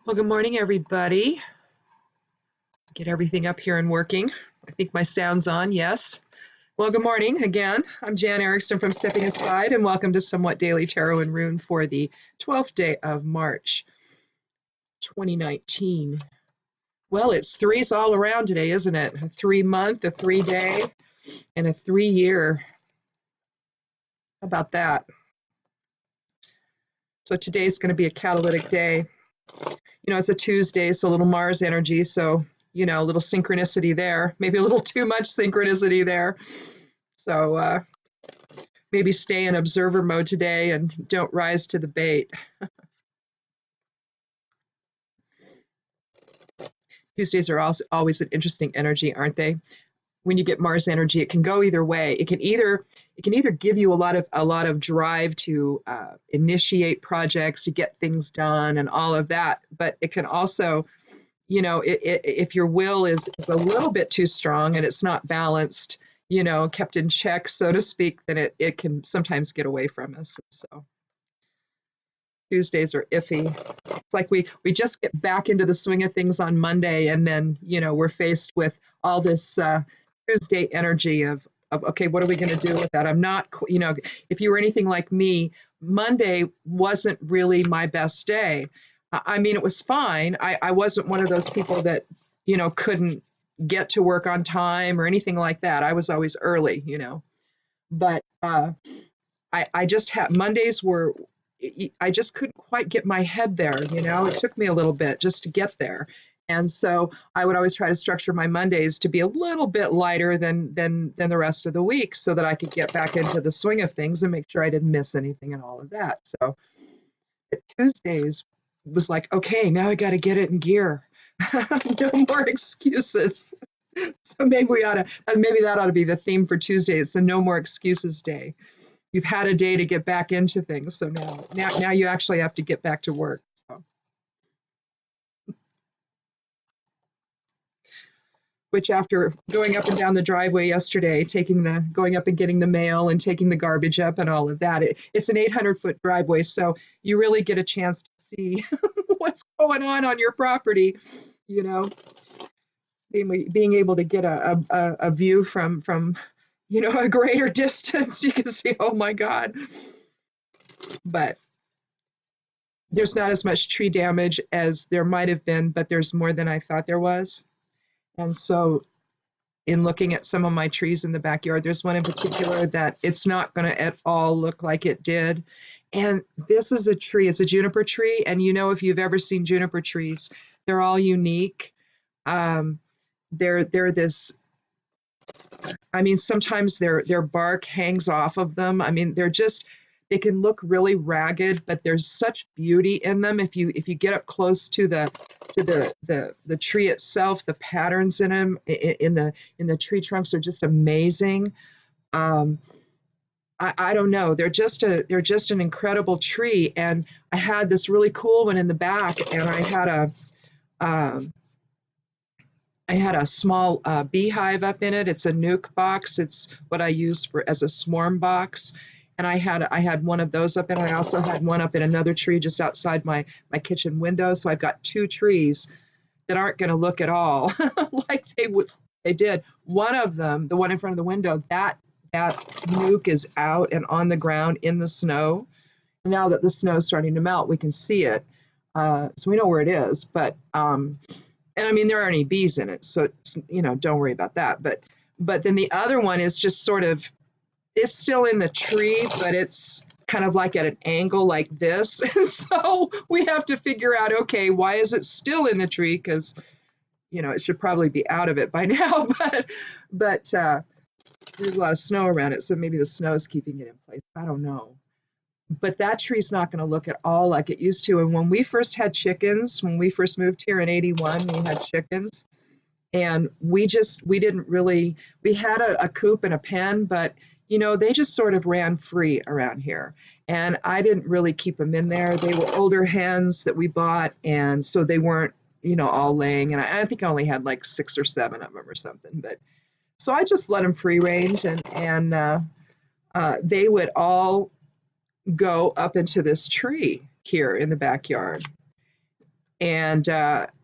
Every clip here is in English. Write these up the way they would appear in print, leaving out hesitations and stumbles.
Well, good morning, everybody. Get everything up here and working. I think my sound's on, yes. Well, good morning again. I'm Jan Erickson from Stepping Aside, and welcome to Somewhat Daily Tarot and Rune for the 12th day of March, 2019. Well, it's threes all around today, isn't it? A 3-month, a 3-day, and a 3-year. How about that? So today's going to be a catalytic day. You know, it's a Tuesday, so a little Mars energy, so a little synchronicity there, maybe a little too much synchronicity there. So maybe stay in observer mode today and don't rise to the bait. Tuesdays are also always an interesting energy, aren't they? When you get Mars energy, it can go either way. It can either give you a lot of drive to initiate projects, to get things done, and all of that. But it can also, if your will is a little bit too strong and it's not balanced, kept in check, so to speak, then it can sometimes get away from us. So Tuesdays are iffy. It's like we just get back into the swing of things on Monday, and then we're faced with all this Tuesday energy of okay, what are we going to do with that? I'm not, if you were anything like me, Monday wasn't really my best day. I mean, it was fine. I wasn't one of those people that, couldn't get to work on time or anything like that. I was always early, but I just had Mondays were, I just couldn't quite get my head there. It took me a little bit just to get there. And so I would always try to structure my Mondays to be a little bit lighter than the rest of the week so that I could get back into the swing of things and make sure I didn't miss anything and all of that. So Tuesdays was like, okay, now I got to get it in gear. No more excuses. So maybe that ought to be the theme for Tuesday. It's the no more excuses day. You've had a day to get back into things. So now you actually have to get back to work. So. Which after going up and down the driveway yesterday, going up and getting the mail and taking the garbage up and all of that, it's an 800-foot driveway. So you really get a chance to see what's going on your property, being able to get a view from a greater distance. You can see, oh my God. But there's not as much tree damage as there might have been, but there's more than I thought there was. And so in looking at some of my trees in the backyard, there's one in particular that it's not going to at all look like it did. And this is a tree, it's a juniper tree. And if you've ever seen juniper trees, they're all unique. They're this, I mean, sometimes their bark hangs off of them. I mean, they can look really ragged, but there's such beauty in them. If you get up close to the tree itself, the patterns in them in the tree trunks are just amazing. I don't know. They're just an incredible tree. And I had this really cool one in the back, and I had a small beehive up in it. It's a nuke box. It's what I use as a swarm box. And I had one of those up, and I also had one up in another tree just outside my kitchen window. So I've got 2 trees that aren't going to look at all like they did. One of them, the one in front of the window, that nuke is out and on the ground in the snow. And now that the snow is starting to melt, we can see it. So we know where it is. But and I mean, there aren't any bees in it, so don't worry about that. But then the other one is just sort of, it's still in the tree, but it's kind of like at an angle like this. And so we have to figure out, okay, why is it still in the tree? Because, it should probably be out of it by now, but there's a lot of snow around it. So maybe the snow is keeping it in place. I don't know. But that tree's not going to look at all like it used to. And when we first had chickens, when we first moved here in 81, we had chickens. And we had a coop and a pen, but they just sort of ran free around here. And I didn't really keep them in there. They were older hens that we bought. And so they weren't, all laying. And I think I only had like 6 or 7 of them or something. But so I just let them free range, and they would all go up into this tree here in the backyard. and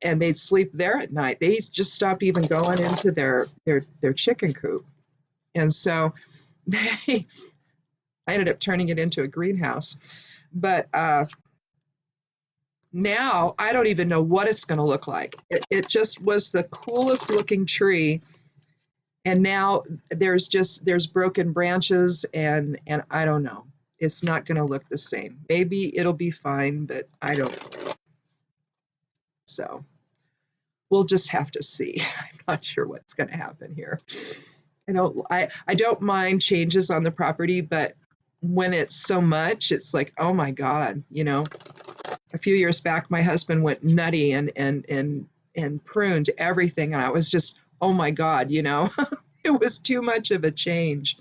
they'd sleep there at night. They just stopped even going into their chicken coop. And so they I ended up turning it into a greenhouse. But now I don't even know what it's going to look like. It just was the coolest looking tree. And now there's broken branches and I don't know. It's not going to look the same. Maybe it'll be fine, but I don't know. So we'll just have to see. I'm not sure what's going to happen here. I don't mind changes on the property, but when it's so much, it's like, oh my God, a few years back, my husband went nutty and pruned everything. And I was just, oh my God, it was too much of a change,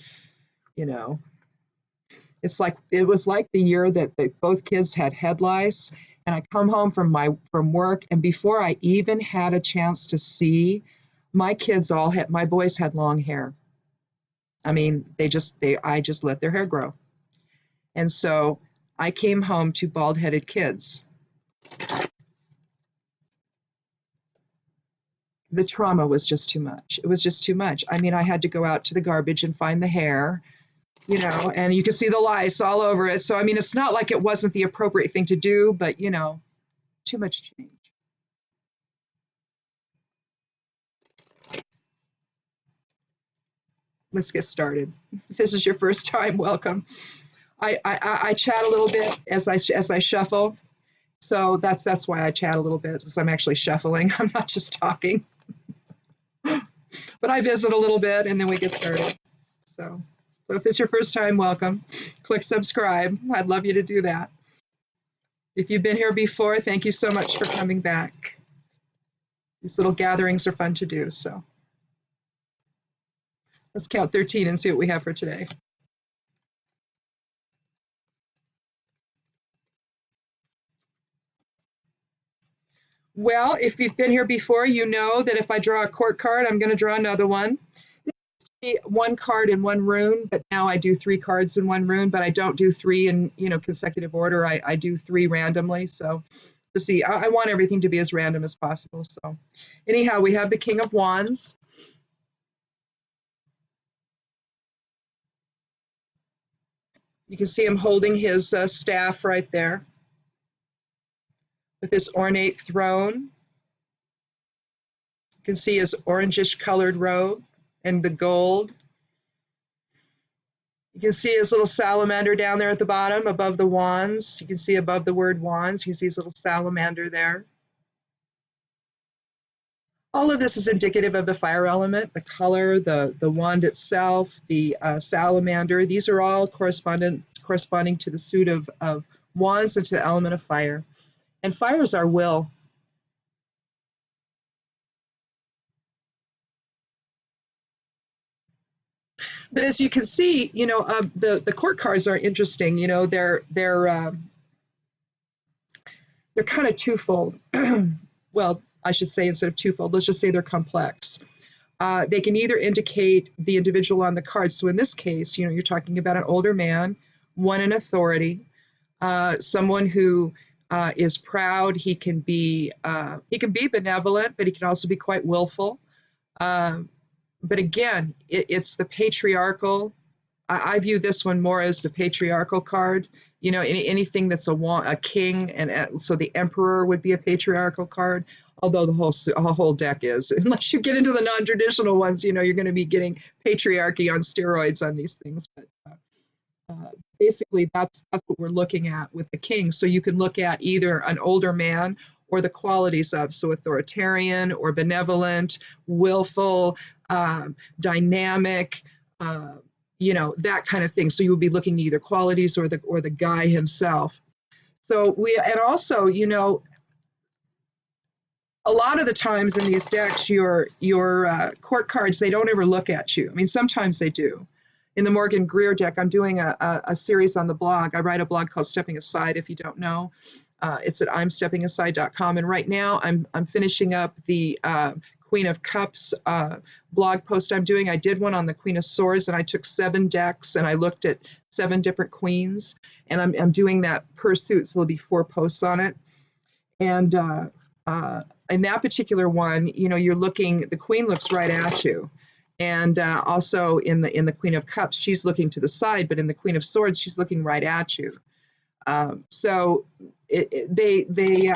you know. It was like the year that both kids had head lice, and I come home from work, and before I even had a chance to see, my boys had long hair. I mean, I just let their hair grow. And so I came home to bald-headed kids. The trauma was just too much. It was just too much. I mean, I had to go out to the garbage and find the hair, and you could see the lice all over it. So, I mean, it's not like it wasn't the appropriate thing to do, but, too much change. Let's get started. If this is your first time, welcome. I chat a little bit as I shuffle. So that's why I chat a little bit, because I'm actually shuffling. I'm not just talking. But I visit a little bit and then we get started. So if it's your first time, welcome. Click subscribe. I'd love you to do that. If you've been here before, thank you so much for coming back. These little gatherings are fun to do. So let's count 13 and see what we have for today. Well, if you've been here before, you know that if I draw a court card, I'm going to draw another one. This used to be one card in one rune, but now I do 3 cards in one rune, but I don't do 3 in consecutive order. I do 3 randomly. So to see, I want everything to be as random as possible. So anyhow, we have the King of Wands. You can see him holding his staff right there with his ornate throne. You can see his orangish colored robe and the gold. You can see his little salamander down there at the bottom above the wands. You can see above the word wands, you can see his little salamander there. All of this is indicative of the fire element, the color, the wand itself, the salamander. These are all corresponding to the suit of wands and to the element of fire. And fire is our will. But as you can see, the court cards are interesting. They're kind of twofold. Well, I should say instead of twofold, let's just say they're complex. They can either indicate the individual on the card. So in this case, you're talking about an older man, one in authority, someone who is proud. He can be benevolent, but he can also be quite willful. But again, it's the patriarchal. I view this one more as the patriarchal card. Anything that's a king, and so the emperor would be a patriarchal card. Although the whole deck is, unless you get into the non-traditional ones, you're going to be getting patriarchy on steroids on these things. But basically, that's what we're looking at with the king. So you can look at either an older man or the qualities of, so authoritarian or benevolent, willful, dynamic, that kind of thing. So you would be looking at either qualities or the guy himself. So and also, a lot of the times in these decks, your court cards, they don't ever look at you. I mean, sometimes they do. In the Morgan Greer deck, I'm doing a series on the blog. I write a blog called Stepping Aside, if you don't know. It's at imsteppingaside.com. And right now I'm finishing up the Queen of Cups blog post I'm doing. I did one on the Queen of Swords, and I took 7 decks and I looked at 7 different queens. And I'm doing that per suit, so there'll be 4 posts on it. And in that particular one, you know, you're looking, the queen looks right at you. And also in the Queen of Cups, she's looking to the side, but in the Queen of Swords, she's looking right at you. So they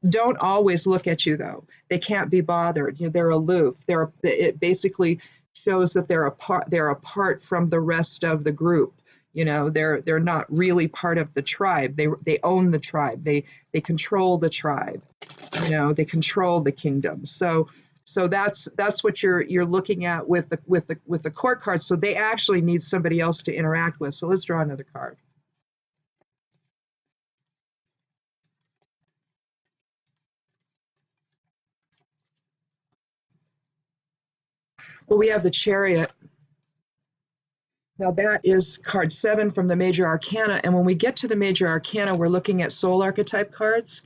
don't always look at you though. They can't be bothered. You know, they're aloof. It basically shows that they're apart. They're apart from the rest of the group. You know, they're not really part of the tribe. They own the tribe. They control the tribe. You know, they control the kingdom. So that's what you're looking at with the court cards. So they actually need somebody else to interact with. So let's draw another card. Well, we have the Chariot. Now that is card 7 from the Major Arcana. And when we get to the Major Arcana, we're looking at soul archetype cards.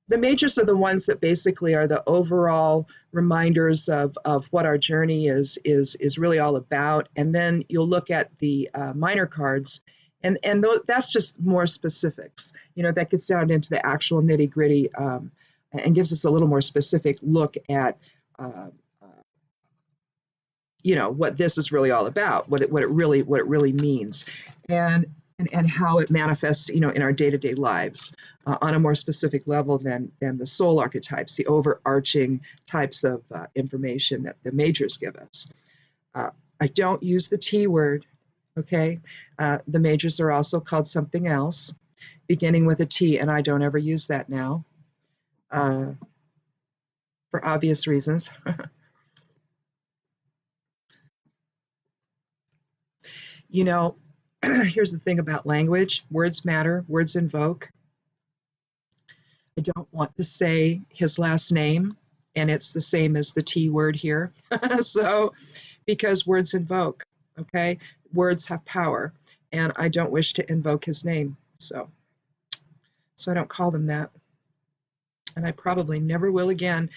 The majors are the ones that basically are the overall reminders of what our journey is really all about. And then you'll look at the minor cards, and that's just more specifics. You know, that gets down into the actual nitty gritty and gives us a little more specific look at you know, what this is really all about, what it really means, and how it manifests, you know, in our day-to-day lives on a more specific level than the soul archetypes, the overarching types of information that the majors give us. I don't use the T word, okay? The majors are also called something else, beginning with a T, and I don't ever use that now for obvious reasons. You know, here's the thing about language. Words matter. Words invoke. I don't want to say his last name, and it's the same as the T word here. So, because words invoke, okay? Words have power, and I don't wish to invoke his name. So I don't call them that. And I probably never will again.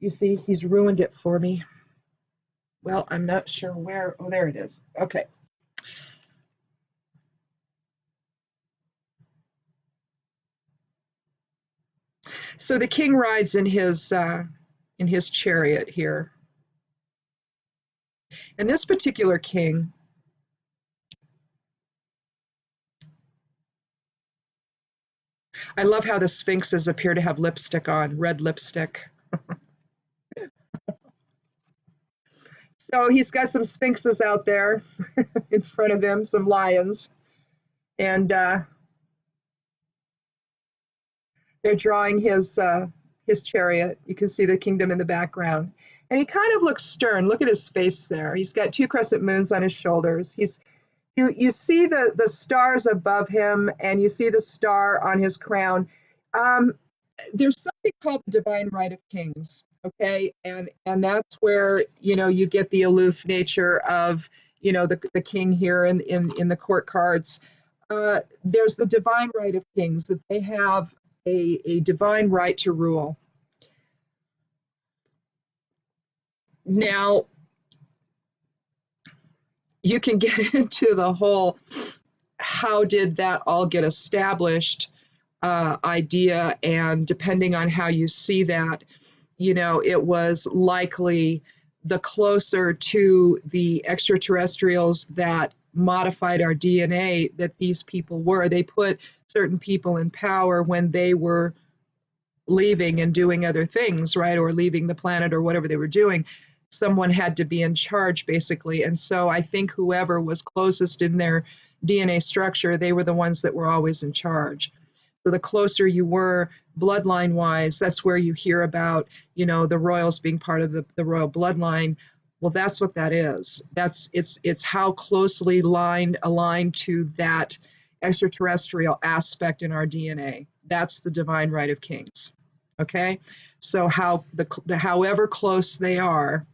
You see, he's ruined it for me. Well, I'm not sure where. Oh, there it is. Okay. So the king rides in his chariot here. And this particular king, I love how the sphinxes appear to have lipstick on, red lipstick. So he's got some sphinxes out there in front of him, some lions, and they're drawing his chariot. You can see the kingdom in the background, and he kind of looks stern. Look at his face there. He's got 2 crescent moons on his shoulders. You see the stars above him, and you see the star on his crown. There's something called the divine right of kings, okay, and that's where, you know, you get the aloof nature of, you know, the king here in the court cards. There's the divine right of kings, that they have a divine right to rule. Now, you can get into the whole how did that all get established idea, and depending on how you see that, you know, it was likely the closer to the extraterrestrials that modified our DNA that these people were. They put certain people in power when they were leaving and doing other things, right? Or leaving the planet or whatever they were doing. Someone had to be in charge, basically. And so I think whoever was closest in their DNA structure, they were the ones that were always in charge. So the closer you were bloodline wise, that's where you hear about, you know, the royals being part of the royal bloodline. Well, that's what that is. It's how closely aligned to that extraterrestrial aspect in our DNA. That's the divine right of kings. Okay? So however close they are,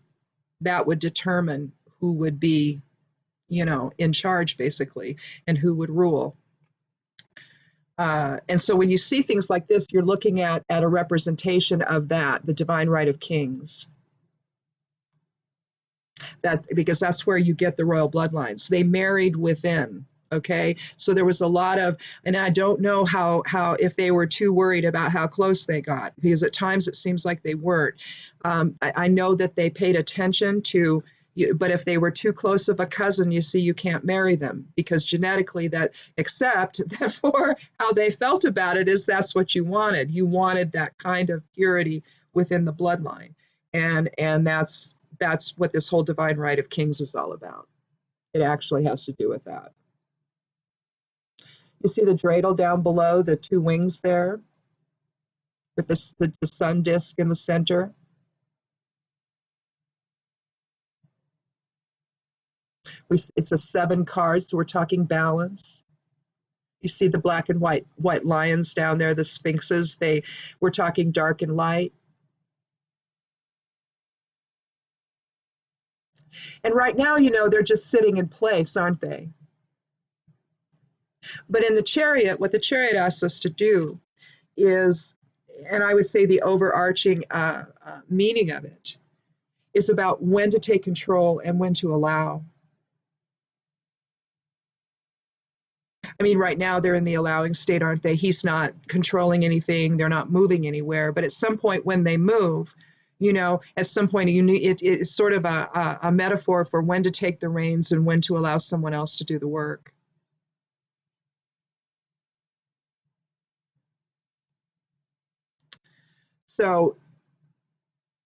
that would determine who would be, you know, in charge basically, and who would rule. And so when you see things like this, you're looking at a representation of that, the divine right of kings. That, because that's where you get the royal bloodlines. They married within. Okay, so there was a lot of, and I don't know how if they were too worried about how close they got, because at times it seems like they weren't. I know that they paid attention to you, but if they were too close of a cousin, you see, you can't marry them because genetically that, except that for how they felt about it is that's what you wanted. You wanted that kind of purity within the bloodline, and that's what this whole divine right of kings is all about. It actually has to do with that. You see the dreidel down below, the two wings there, with the sun disk in the center. It's a 7 cards, so we're talking balance. You see the black and white lions down there, the sphinxes. We're talking dark and light. And right now, they're just sitting in place, aren't they? But in the chariot, what the chariot asks us to do is, and I would say the overarching meaning of it, is about when to take control and when to allow. I mean, right now they're in the allowing state, aren't they? He's not controlling anything. They're not moving anywhere. But at some point when they move, at some point it's sort of a metaphor for when to take the reins and when to allow someone else to do the work. So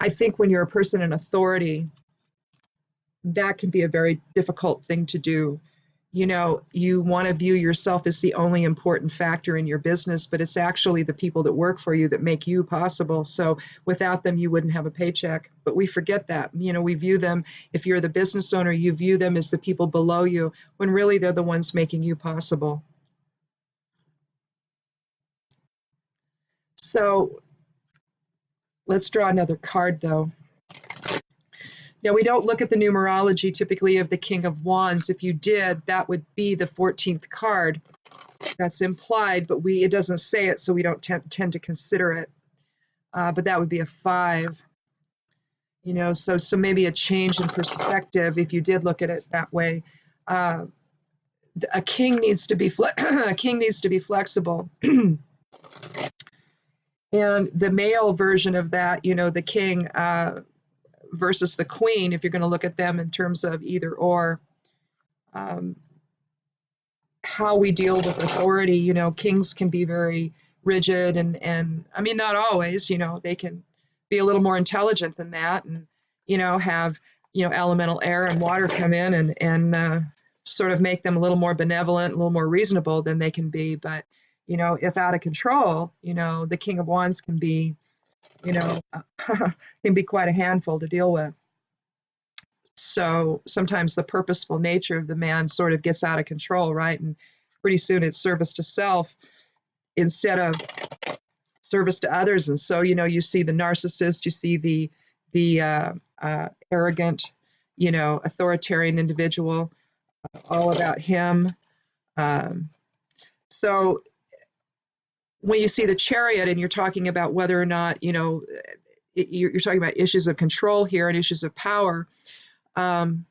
I think when you're a person in authority, that can be a very difficult thing to do. You want to view yourself as the only important factor in your business, but it's actually the people that work for you that make you possible. So without them, you wouldn't have a paycheck. But we forget that. We view them, if you're the business owner, you view them as the people below you, when really they're the ones making you possible. So let's draw another card, though. Now, we don't look at the numerology typically of the King of Wands. If you did, that would be the 14th card. That's implied, but it doesn't say it, so we don't tend to consider it. But that would be a 5. So maybe a change in perspective if you did look at it that way. A king needs to be a king needs to be flexible. And the male version of that, the king versus the queen, if you're going to look at them in terms of either or, how we deal with authority, kings can be very rigid and I mean, not always, they can be a little more intelligent than that and, have, elemental air and water come in and sort of make them a little more benevolent, a little more reasonable than they can be. But, if out of control, the King of Wands can be, can be quite a handful to deal with. So sometimes the purposeful nature of the man sort of gets out of control, right? And pretty soon it's service to self instead of service to others. And so, you see the narcissist, you see the arrogant, authoritarian individual, all about him. So when you see the chariot and you're talking about whether or not, you're talking about issues of control here and issues of power, then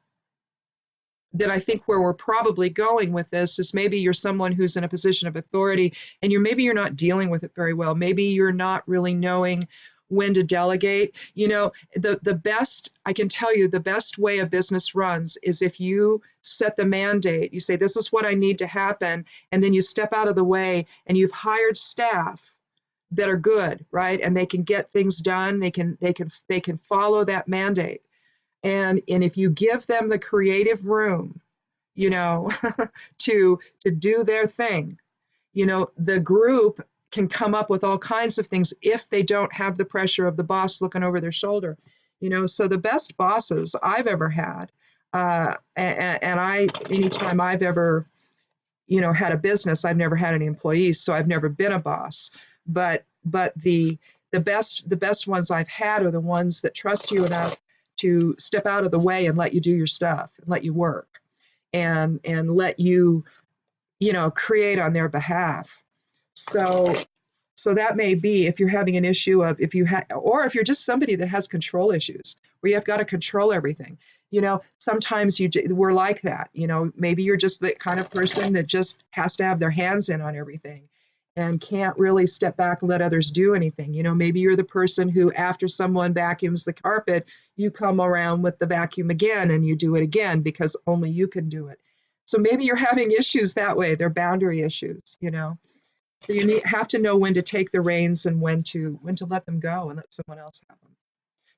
I think where we're probably going with this is maybe you're someone who's in a position of authority and maybe you're not dealing with it very well. Maybe you're not really knowing when to delegate. The best, I can tell you, the best way a business runs is if you set the mandate, you say, this is what I need to happen, and then you step out of the way and you've hired staff that are good, right? And they can get things done. They can follow that mandate. And if you give them the creative room, to do their thing, the group can come up with all kinds of things if they don't have the pressure of the boss looking over their shoulder. So the best bosses I've ever had, anytime I've ever, had a business, I've never had any employees, so I've never been a boss. But the best ones I've had are the ones that trust you enough to step out of the way and let you do your stuff, and let you work, and let you, create on their behalf. So So that may be if you're having an issue of if you have, or if you're just somebody that has control issues where you've got to control everything. Sometimes we're like that. Maybe you're just the kind of person that just has to have their hands in on everything and can't really step back and let others do anything. Maybe you're the person who, after someone vacuums the carpet, you come around with the vacuum again and you do it again because only you can do it. So maybe you're having issues that way. They're boundary issues. So you have to know when to take the reins and when to let them go and let someone else have them.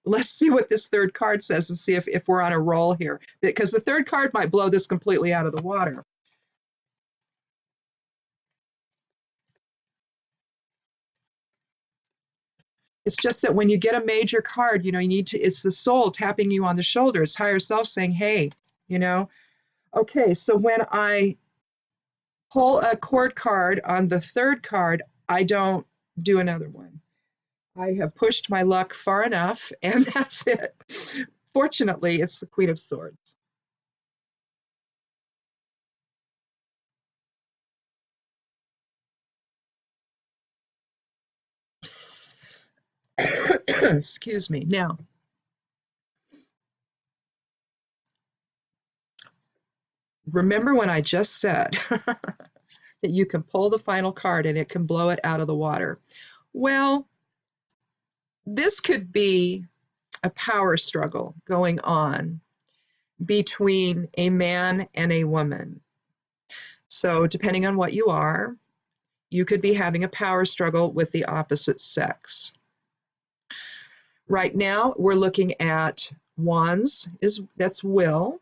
Let's see what this third card says and see if we're on a roll here, because the third card might blow this completely out of the water. It's just that when you get a major card, you need to, it's the soul tapping you on the shoulder. It's higher self saying, hey, okay, so when I pull a court card on the third card, I don't do another one. I have pushed my luck far enough, and that's it. Fortunately, it's the Queen of Swords. Excuse me. Now, remember when I just said that you can pull the final card and it can blow it out of the water? Well, this could be a power struggle going on between a man and a woman. So, depending on what you are, you could be having a power struggle with the opposite sex. Right now, we're looking at wands, that's will.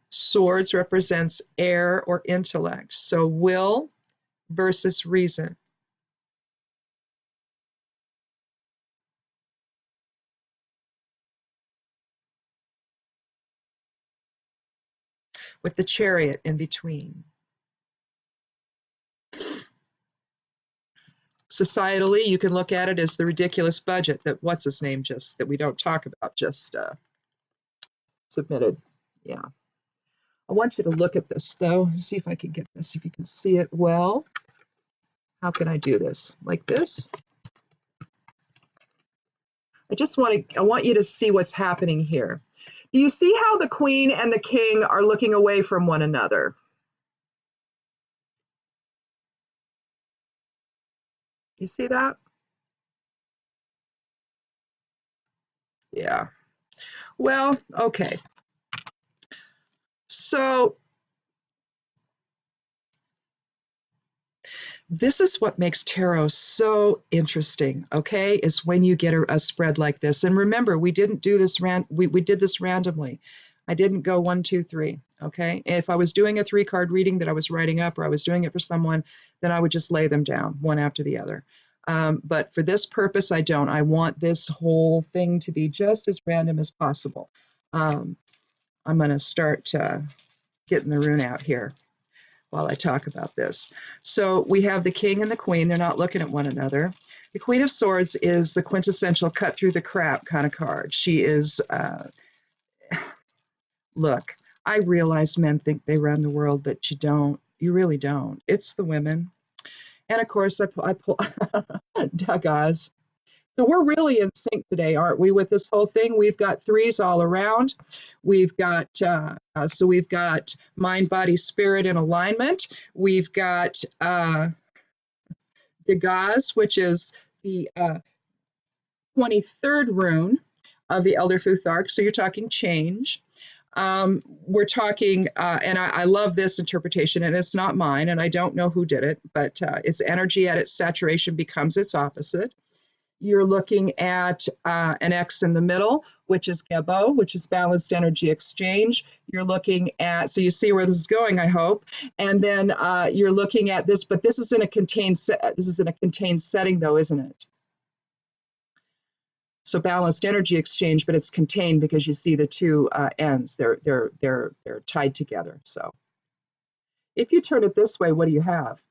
Swords represents air or intellect. So will versus reason. With the Chariot in between. Societally, you can look at it as the ridiculous budget that what's his name that we don't talk about just submitted. Yeah. I want you to look at this though. See if I can get this, if you can see it well. How can I do this? Like this? I want you to see what's happening here. Do you see how the Queen and the King are looking away from one another? You see that? Yeah. Well, okay. So this is what makes tarot so interesting, okay, is when you get a spread like this. And remember, we didn't do this we did this randomly. I didn't go 1, 2, 3, okay? If I was doing a 3-card reading that I was writing up or I was doing it for someone, then I would just lay them down one after the other. But for this purpose, I don't. I want this whole thing to be just as random as possible. I'm going to start getting the rune out here while I talk about this. So we have the King and the Queen. They're not looking at one another. The Queen of Swords is the quintessential cut through the crap kind of card. She is, look, I realize men think they run the world, but you don't. You really don't. It's the women. And of course, I pull Doug Oz. So we're really in sync today, aren't we, with this whole thing? We've got threes all around. We've got, so we've got mind, body, spirit in alignment. We've got Dagaz, which is the 23rd rune of the Elder Futhark. So you're talking change. We're talking, and I love this interpretation, and it's not mine, and I don't know who did it, but its energy at its saturation becomes its opposite. You're looking at an X in the middle, which is Gebo, which is balanced energy exchange. You're looking at, so you see where this is going, I hope. And then you're looking at this, but this is in a contained setting, though, isn't it? So balanced energy exchange, but it's contained because you see the two ends. They're tied together. So if you turn it this way, what do you have?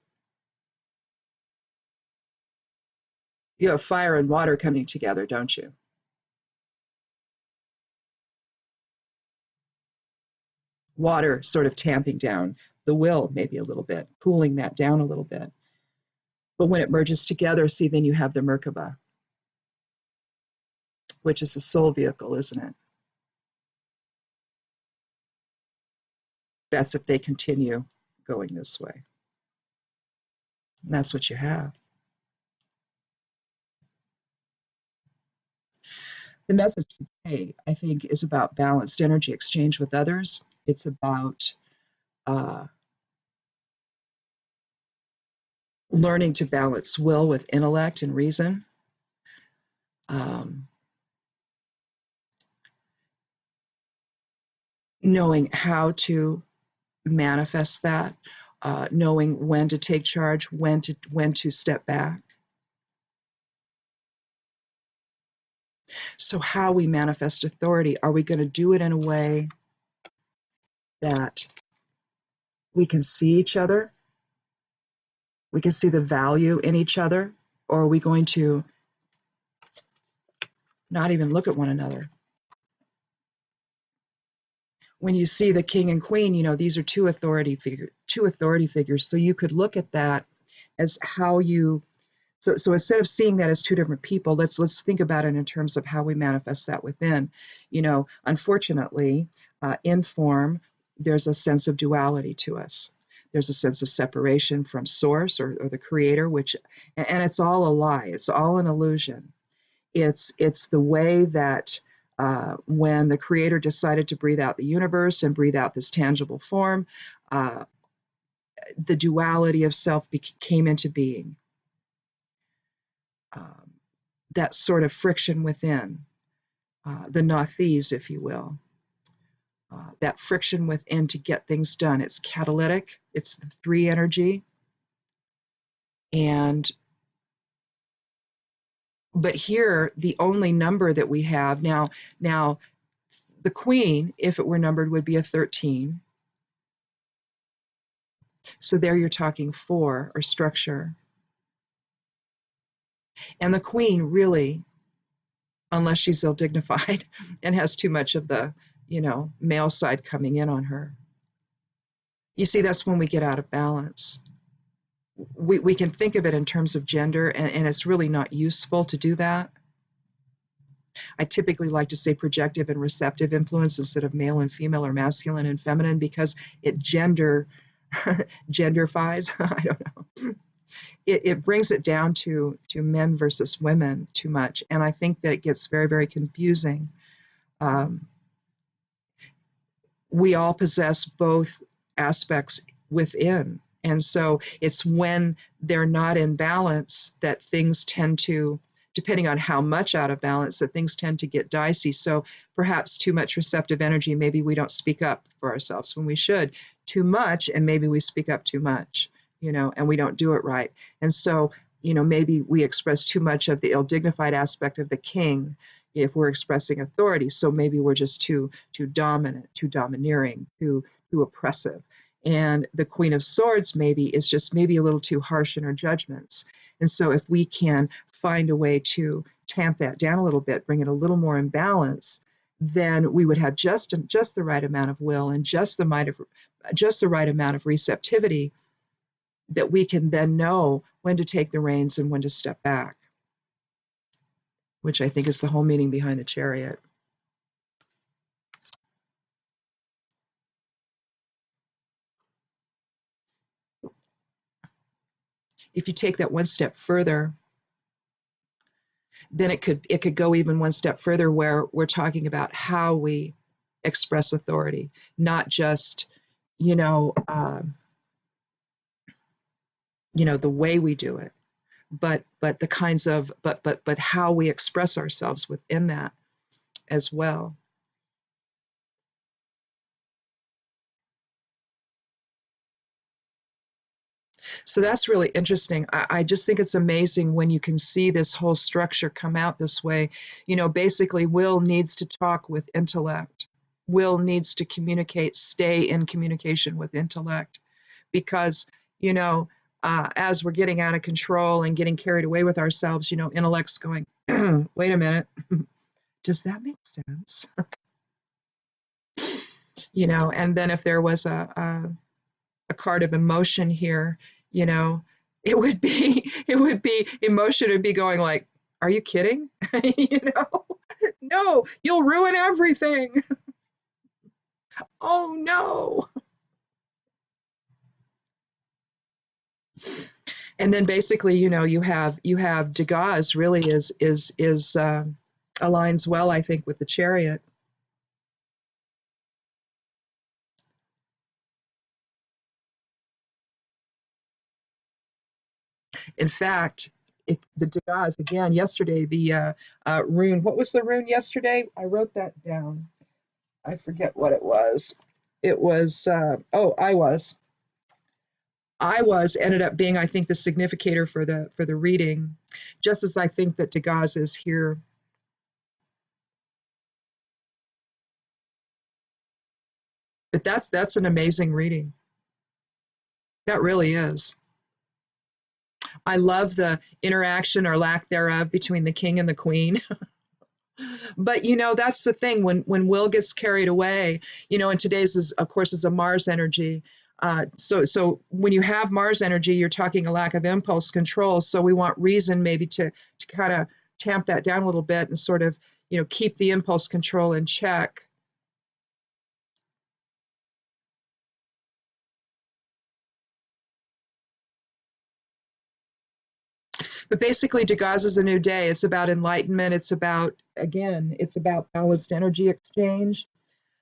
You have fire and water coming together, don't you? Water sort of tamping down the will maybe a little bit, cooling that down a little bit. But when it merges together, see, then you have the Merkaba, which is the soul vehicle, isn't it? That's if they continue going this way. And that's what you have. The message today, I think, is about balanced energy exchange with others. It's about learning to balance will with intellect and reason. Knowing how to manifest that, knowing when to take charge, when to step back. So how we manifest authority, are we going to do it in a way that we can see each other, we can see the value in each other, or are we going to not even look at one another? When you see the king and queen, you know, these are two authority figures. So you could look at that as how you, so instead of seeing that as two different people, let's think about it in terms of how we manifest that within. You know, unfortunately, in form, there's a sense of duality to us. There's a sense of separation from source or the creator, and it's all a lie. It's all an illusion. It's the way that when the creator decided to breathe out the universe and breathe out this tangible form, uh, the duality of self came into being. Um, that sort of friction within, the nathes, if you will, that friction within to get things done. It's catalytic, it's the three energy. And but here, the only number that we have now, the queen, if it were numbered, would be a 13. So there you're talking 4 or structure. And the queen really, unless she's ill-dignified and has too much of the, male side coming in on her. You see, that's when we get out of balance. We can think of it in terms of gender, and it's really not useful to do that. I typically like to say projective and receptive influence instead of male and female or masculine and feminine, because it genderfies. I don't know. It brings it down to men versus women too much, and I think that it gets very, very confusing. We all possess both aspects within, and so it's when they're not in balance that things tend to, depending on how much out of balance, that things tend to get dicey. So perhaps too much receptive energy, maybe we don't speak up for ourselves when we should. Too much, and maybe we speak up too much, and we don't do it right. And so, maybe we express too much of the ill-dignified aspect of the king if we're expressing authority. So maybe we're just too dominant, too domineering, too oppressive. And the Queen of Swords maybe is just maybe a little too harsh in her judgments. And so if we can find a way to tamp that down a little bit, bring it a little more in balance, then we would have just the right amount of will and just the right amount of receptivity, that we can then know when to take the reins and when to step back, which I think is the whole meaning behind the Chariot. If you take that one step further, then it could go even one step further, where we're talking about how we express authority, not just the way we do it, but the kinds of but how we express ourselves within that as well. So that's really interesting. I just think it's amazing when you can see this whole structure come out this way. Basically, will needs to talk with intellect. Will needs to communicate, stay in communication with intellect, because, as we're getting out of control and getting carried away with ourselves, intellect's going, wait a minute, does that make sense? And then if there was a card of emotion here, Emotion would be going like, are you kidding? You know, no, you'll ruin everything. Oh no. And then basically, you have Degas really is aligns well, I think, with the Chariot. In fact, the Degas again yesterday, the rune. What was the rune yesterday? I wrote that down. I forget what it was. It was I was ended up being, I think, the significator for the reading, just as I think that Degas is here. But that's an amazing reading. That really is. I love the interaction or lack thereof between the king and the queen. But that's the thing when will gets carried away. And today's is of course is a Mars energy. So when you have Mars energy, you're talking a lack of impulse control. So we want reason maybe to kind of tamp that down a little bit and sort of keep the impulse control in check. But basically, Degas is a new day. It's about enlightenment. It's about balanced energy exchange.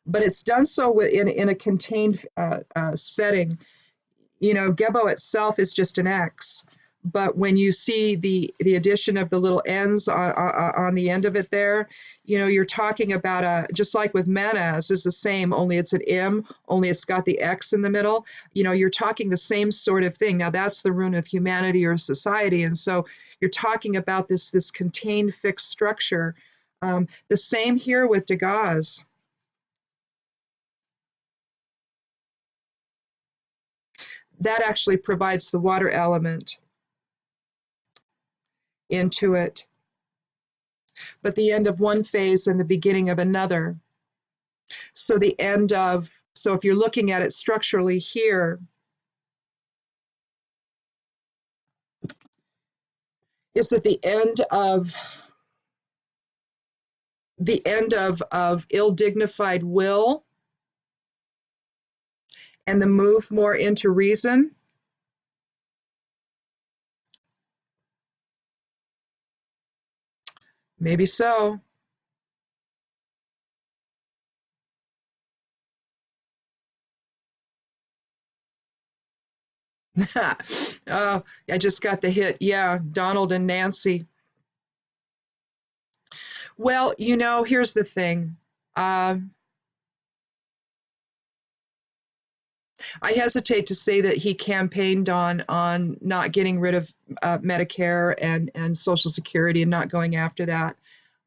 But it's done so in a contained setting. Gebo itself is just an X. But when you see the addition of the little N's on the end of it there, you're talking about just like with Manas is the same, only it's an M, only it's got the X in the middle. You're talking the same sort of thing. Now that's the rune of humanity or society. And so you're talking about this contained fixed structure. The same here with Degas. That actually provides the water element into it, but the end of one phase and the beginning of another. So if you're looking at it structurally here, is at the end of ill-dignified will and the move more into reason. Maybe so. Oh, I just got the hit. Yeah, Donald and Nancy. Well, here's the thing. I hesitate to say that he campaigned on not getting rid of Medicare and Social Security and not going after that.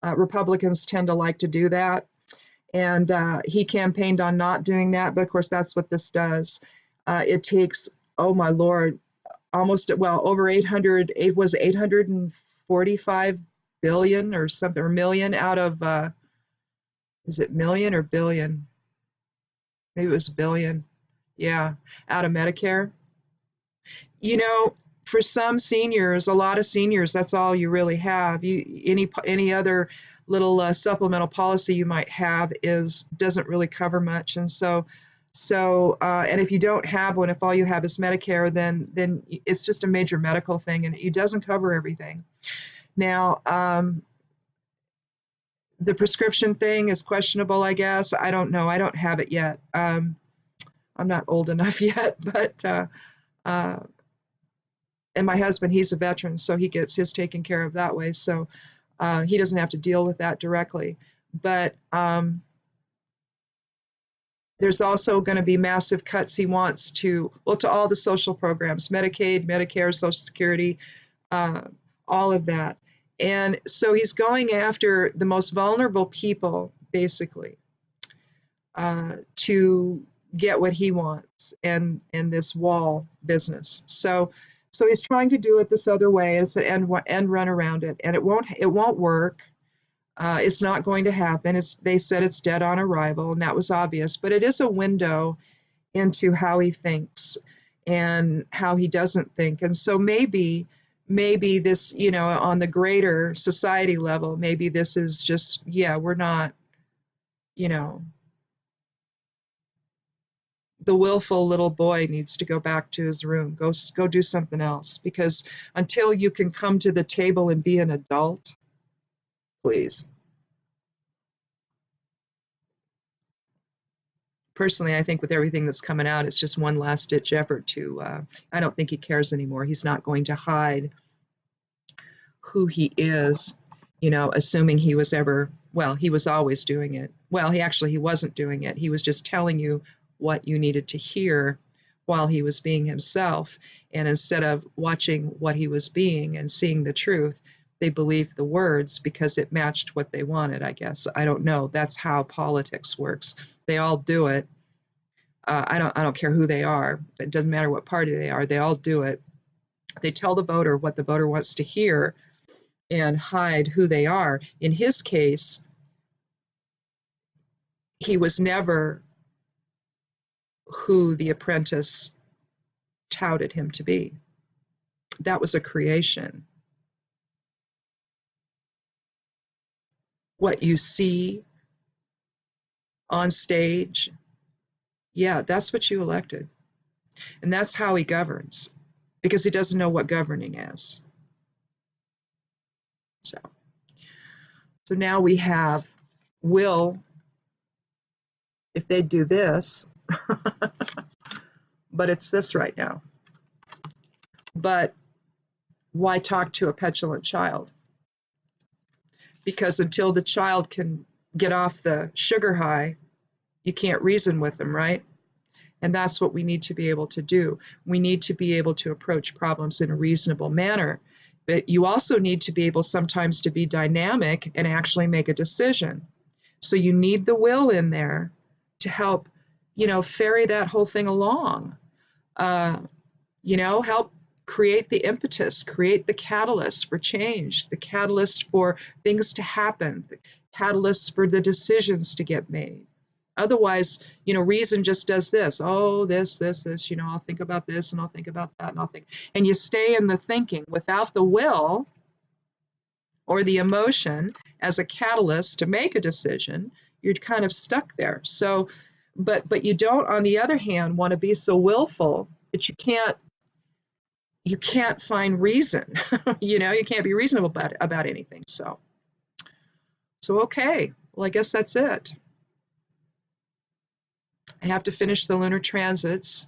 Republicans tend to like to do that. And he campaigned on not doing that, but of course that's what this does. It takes, oh my Lord, over 800, it was 845 billion or something, or million out of, is it million or billion? Maybe it was billion. Yeah, out of Medicare. You know, for some seniors, a lot of seniors, that's all you really have. Any other little supplemental policy you might have doesn't really cover much, and and if you don't have one, if all you have is Medicare, then it's just a major medical thing, and it doesn't cover everything. Now, the prescription thing is questionable, I guess. I don't know. I don't have it yet. I'm not old enough yet, but uh, and my husband, he's a veteran, so he gets his taken care of that way. So he doesn't have to deal with that directly. But there's also going to be massive cuts he wants to all the social programs, Medicaid, Medicare, Social Security, uh, all of that. And so he's going after the most vulnerable people, basically, to get what he wants and this wall business. So he's trying to do it this other way. It's an end run around it, and it won't work. It's not going to happen. They said it's dead on arrival, and that was obvious. But it is a window into how he thinks. and how he doesn't think. And so maybe this, on the greater society level, maybe this is just, yeah, we're not, you know, the willful little boy needs to go back to his room, go do something else, because until you can come to the table and be an adult, please. Personally, I think with everything that's coming out, it's just one last ditch effort to, I don't think he cares anymore. He's not going to hide who he is, assuming he was ever, well, he was always doing it. Well, he wasn't doing it. He was just telling you what you needed to hear while he was being himself. And instead of watching what he was being and seeing the truth, they believed the words because it matched what they wanted, I guess. I don't know. That's how politics works. They all do it. I don't care who they are. It doesn't matter what party they are. They all do it. They tell the voter what the voter wants to hear and hide who they are. In his case, he was never who the apprentice touted him to be. That was a creation. What you see on stage, yeah, that's what you elected. And that's how he governs, because he doesn't know what governing is. So now we have will, if they do this, but it's this right now. But why talk to a petulant child? Because until the child can get off the sugar high, you can't reason with them, right? And that's what we need to be able to do. We need to be able to approach problems in a reasonable manner. But you also need to be able sometimes to be dynamic and actually make a decision. So you need the will in there to help, ferry that whole thing along. Help create the impetus, create the catalyst for change, the catalyst for things to happen, the catalyst for the decisions to get made. Otherwise, reason just does this. Oh, this, I'll think about this and I'll think about that and I'll think. And you stay in the thinking without the will or the emotion as a catalyst to make a decision. You're kind of stuck there. So, but you don't, on the other hand, want to be so willful that you can't find reason. You can't be reasonable about anything. So okay. Well, I guess that's it. I have to finish the lunar transits.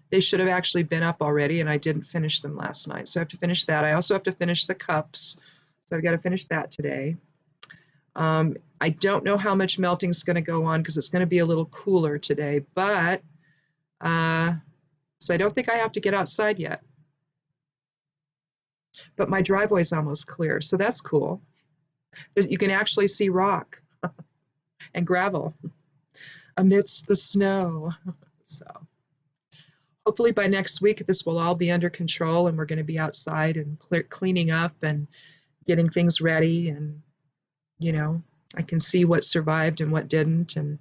They should have actually been up already, and I didn't finish them last night. So I have to finish that. I also have to finish the cups. So I've got to finish that today. I don't know how much melting is going to go on because it's going to be a little cooler today, but so I don't think I have to get outside yet. But my driveway is almost clear, so that's cool. You can actually see rock and gravel amidst the snow. So hopefully by next week, this will all be under control and we're going to be outside and cleaning up and getting things ready. And, I can see what survived and what didn't. And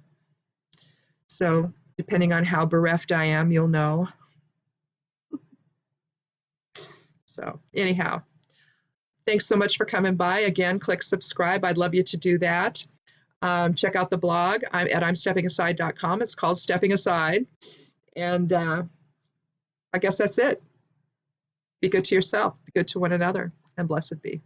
so depending on how bereft I am, you'll know. So anyhow, thanks so much for coming by. Again, click subscribe. I'd love you to do that. Check out the blog. I'm at imsteppingaside.com. It's called Stepping Aside. And I guess that's it. Be good to yourself. Be good to one another. And blessed be.